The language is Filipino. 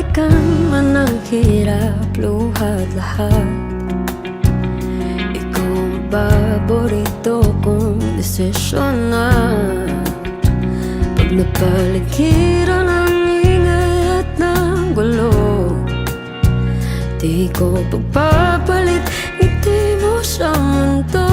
balikan man ang hirap, luhat lahat. Ikaw ang paborito kong desisyon na. Pag napaligiran ang ingay at ng gulo, di ko pagpapalit ngiti mo sa mundo.